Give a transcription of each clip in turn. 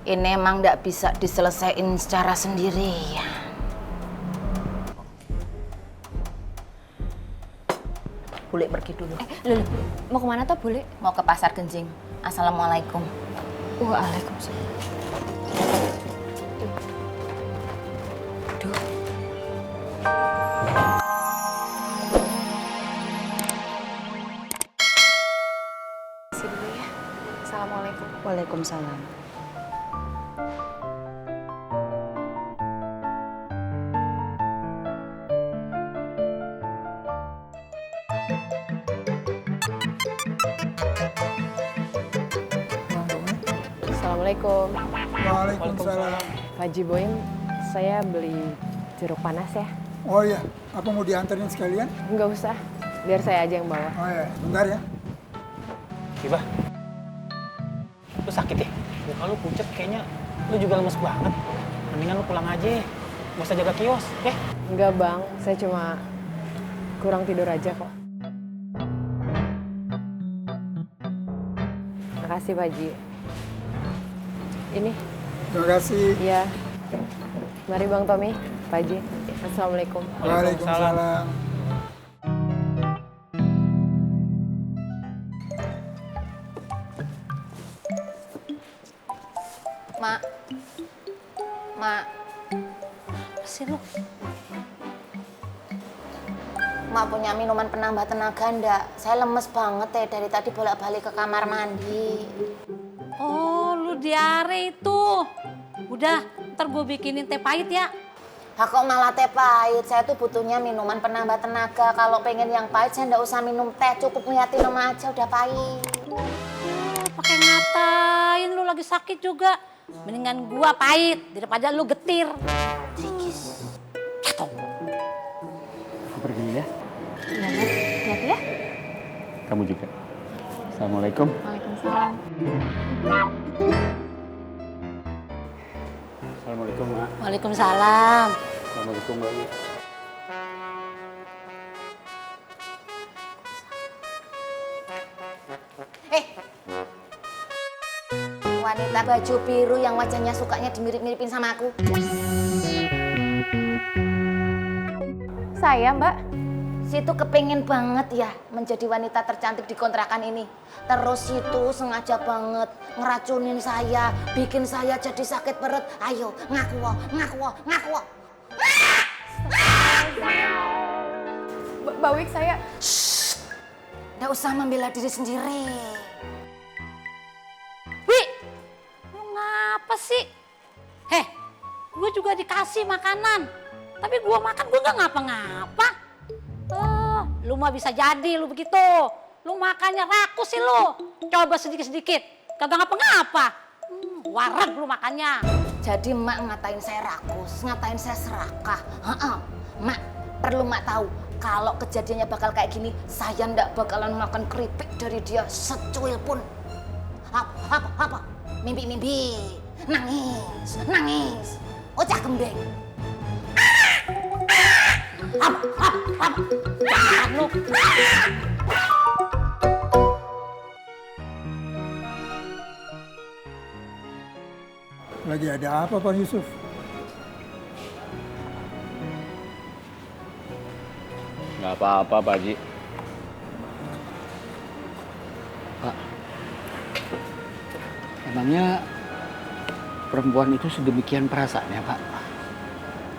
Ini emang nggak bisa diselesaikan secara sendiri. Bule pergi dulu. Loh, mau kemana toh Bule? Mau ke pasar Genjing. Assalamualaikum. Waalaikumsalam. Duh. Kasih dulu ya. Assalamualaikum. Waalaikumsalam. Assalamualaikum. Waalaikumsalam. Pak Haji Boim, saya beli jeruk panas ya. Oh iya, apa mau diantarin sekalian? Enggak usah, biar saya aja yang bawa. Oh iya, bentar ya. Iba, lu sakit ya? Muka lu pucet kayaknya, lu juga lemes banget. Mendingan lu pulang aja, gak usah jaga kios, ya? Enggak bang, saya cuma kurang tidur aja kok. Makasih Pak Haji. Ini, Terima kasih. ya. Mari Bang Tommy, Pak Haji. Assalamualaikum. Waalaikumsalam. Mak. Mak. Apa sih lu? Mak punya minuman penambah tenaga ndak? Saya lemes banget ya dari tadi bolak-balik ke kamar mandi. Oh, lu diare itu. Udah, ntar gue bikinin teh pahit ya. Kok malah teh pahit? Saya tuh butuhnya minuman penambah tenaga. Kalau pengen yang pahit saya ndak usah minum teh, cukup ngeliatin nama aja udah pahit. Pakai ngatain lu lagi sakit juga. Mendingan gua pahit daripada lu getir. Jatuh. Aku pergi ya. Iya, Mas. Hati-hati ya. Kamu juga. Assalamualaikum. Waalaikumsalam. Assalamualaikum, Mak. Waalaikumsalam. Assalamualaikum, Mbak. Wanita baju biru yang wajahnya sukanya dimirip-miripin sama aku. Saya Mbak. Situ kepengen banget ya menjadi wanita tercantik di kontrakan ini. Terus itu sengaja banget ngeracunin saya, bikin saya jadi sakit perut. Ayo, ngaku wo, ngaku wo, ngaku wo. Mbak Wik, saya... Nggak usah membela diri sendiri. Wi, lu ngapa sih? Heh, gue juga dikasih makanan. Tapi gue makan gue gak ngapa-ngapa. Oh, lu mah bisa jadi lu begitu. Lu makannya rakus sih lu. Coba sedikit-sedikit. Kagak ngapa-ngapa. Wareg lu makannya. Jadi mak ngatain saya rakus, ngatain saya serakah. Mak, perlu mak tahu. Kalau kejadiannya bakal kayak gini, saya ndak bakalan makan keripik dari dia secuil pun. Apa? Mimpi. Nangis. Ocak gembeng. Apa? Jangan lu. Lagi ada apa Pak Yusuf? Nggak apa-apa, Pak Haji. Pak, emangnya perempuan itu sedemikian perasaannya, Pak?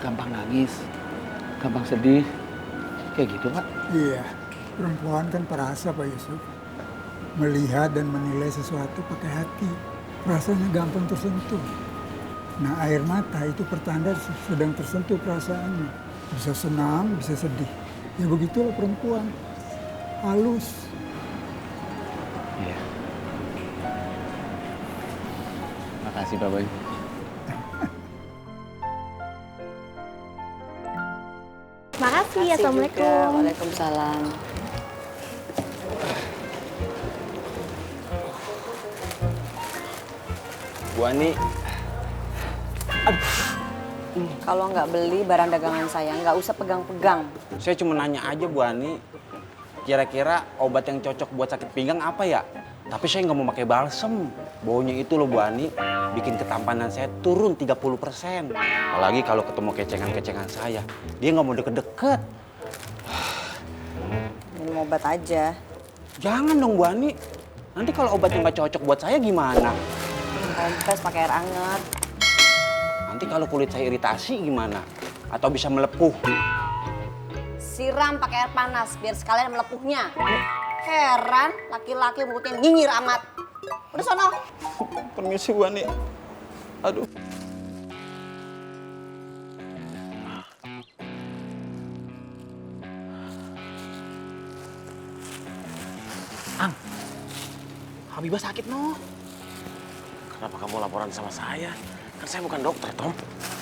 Gampang nangis, gampang sedih, kayak gitu, Pak? Iya, perempuan kan perasa Pak Yusuf. Melihat dan menilai sesuatu pakai hati. Perasaannya gampang tersentuh. Nah, air mata itu pertanda sedang tersentuh perasaannya. Bisa senang, bisa sedih. Ya begitulah perempuan. Halus. Iya. Makasih, Pak Boy. Makasih, Assalamualaikum. Waalaikumsalam. Bu Ani, Kalau nggak beli barang dagangan saya, nggak usah pegang-pegang. saya cuma nanya aja Bu Ani. Kira-kira obat yang cocok buat sakit pinggang apa ya? Tapi saya nggak mau pakai balsem. Baunya itu loh Bu Ani, bikin ketampanan saya turun 30%. Apalagi kalau ketemu kecengan-kecengan saya, dia nggak mau deket-deket. Minum obat aja. Jangan dong Bu Ani. Nanti kalau obatnya nggak cocok buat saya gimana? Kompres pakai air anget. Nanti kalau kulit saya iritasi gimana? Atau bisa melepuh? Siram pakai air panas biar sekalian melepuhnya. Heran, laki-laki mulutnya nyinyir amat. Udah sono. Permisi Bu Ani. Aduh. Ang, Habibah sakit no. Kenapa kamu laporan sama saya? Kan saya bukan dokter, Tom.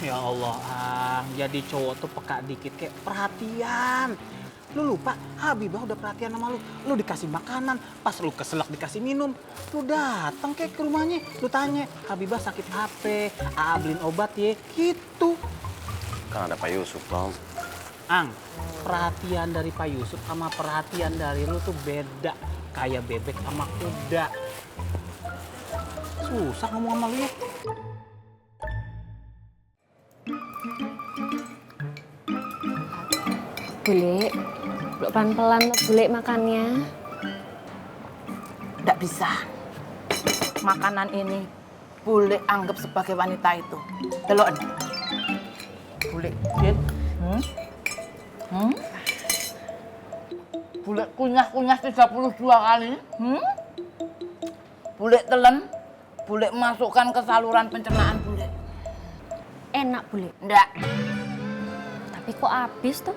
Ya Allah, Ang, jadi cowok tuh peka dikit kayak perhatian. Lu lupa, Habibah udah perhatian sama lu. Lu dikasih makanan, pas lu keselak dikasih minum. Lu datang kayak ke rumahnya, lu tanya, Habibah sakit apa? Aa beliin obat ya, gitu. Kan ada Pak Yusuf, Tom. Ang, perhatian dari Pak Yusuf sama perhatian dari lu tuh beda. Kayak bebek sama kuda. Susah ngomong sama lu ya. Bule, pelan-pelan lo bule makannya. Nggak bisa. Makanan ini boleh anggap sebagai wanita itu. Delok. Boleh, Din. Bule kunyah-kunyah 32 kali. Bule telan. Bule masukkan ke saluran pencernaan bule. Enak bule. Nggak. Tapi kok habis tuh?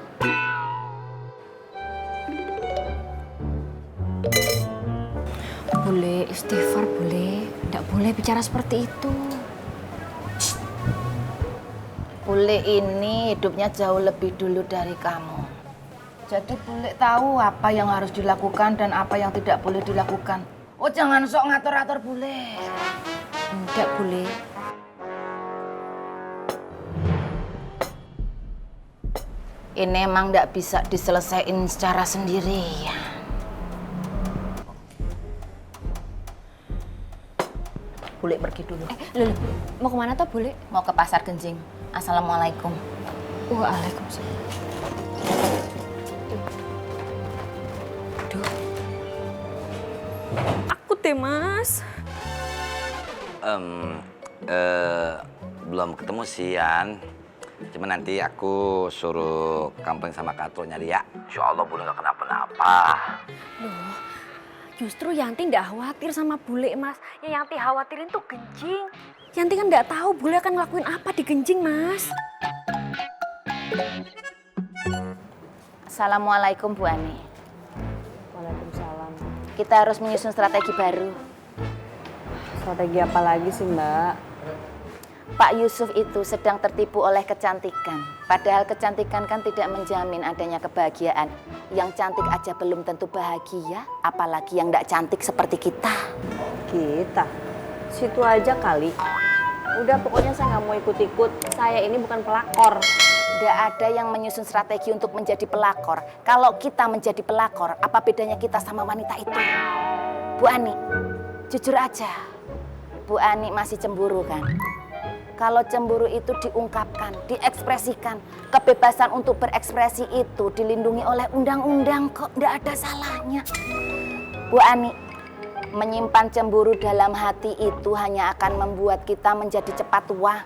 Bule, istighfar bule. Nggak boleh bicara seperti itu. Bule ini hidupnya jauh lebih dulu dari kamu. Jadi bule tahu apa yang harus dilakukan dan apa yang tidak boleh dilakukan. Oh jangan sok ngatur-atur bule. Enggak bule. Ini emang nggak bisa diselesaikan secara sendiri. Bule pergi dulu. Loh, mau kemana tuh bule? Mau ke pasar Genjing. Assalamualaikum. Waalaikumsalam. Aku teh mas. Belum ketemu sih, Yan. Cuma nanti aku suruh kampung sama Katro nyari ya. Insya Allah Bule nggak kenapa-napa. Loh, justru Yanti nggak khawatir sama bule mas. Yang Yanti khawatirin tuh Genjing. Yanti kan nggak tahu bule akan ngelakuin apa di Genjing mas. Assalamualaikum Bu Ani. Waalaikumsalam. Kita harus menyusun strategi baru. Strategi apa lagi sih Mbak? Pak Yusuf itu sedang tertipu oleh kecantikan. Padahal kecantikan kan tidak menjamin adanya kebahagiaan. Yang cantik aja belum tentu bahagia, apalagi yang tidak cantik seperti kita. Kita? Situ aja kali. Udah pokoknya saya nggak mau ikut-ikut. Saya ini bukan pelakor. Tidak ada yang menyusun strategi untuk menjadi pelakor. Kalau kita menjadi pelakor, apa bedanya kita sama wanita itu? Bu Ani, jujur aja. Bu Ani masih cemburu kan? Kalau cemburu itu diungkapkan, diekspresikan, kebebasan untuk berekspresi itu dilindungi oleh undang-undang kok, tidak ada salahnya. Bu Ani, menyimpan cemburu dalam hati itu hanya akan membuat kita menjadi cepat tua.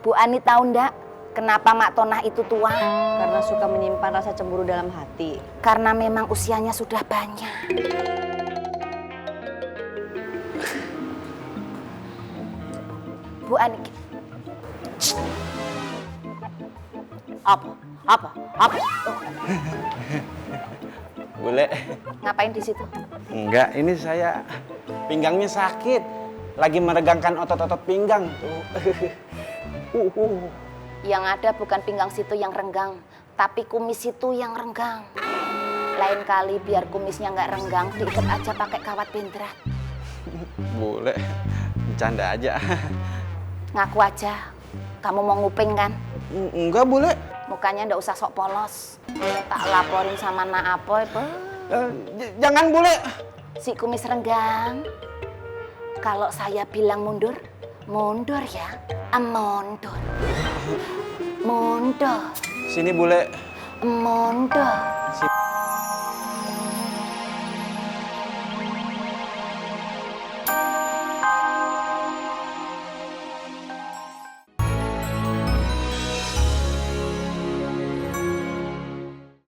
Bu Ani tahu ndak kenapa Mak Tonah itu tua? Karena suka menyimpan rasa cemburu dalam hati. Karena memang usianya sudah banyak. Bu Ani. Apa? Bule. Ngapain di situ? Enggak, ini saya pinggangnya sakit. Lagi meregangkan otot-otot pinggang tuh. Yang ada bukan pinggang situ yang renggang, tapi kumis situ yang renggang. Lain kali biar kumisnya nggak renggang, diikat aja pakai kawat bendera. Bule, bercanda aja. Ngaku aja, kamu mau nguping kan? Enggak, Bule. Mukanya ndak usah sok polos. Tak laporin sama Nak Apoy. Jangan, Bule. si kumis renggang. Kalau saya bilang mundur, mundur ya. Mundur. Mundur. Sini bule. Mundur.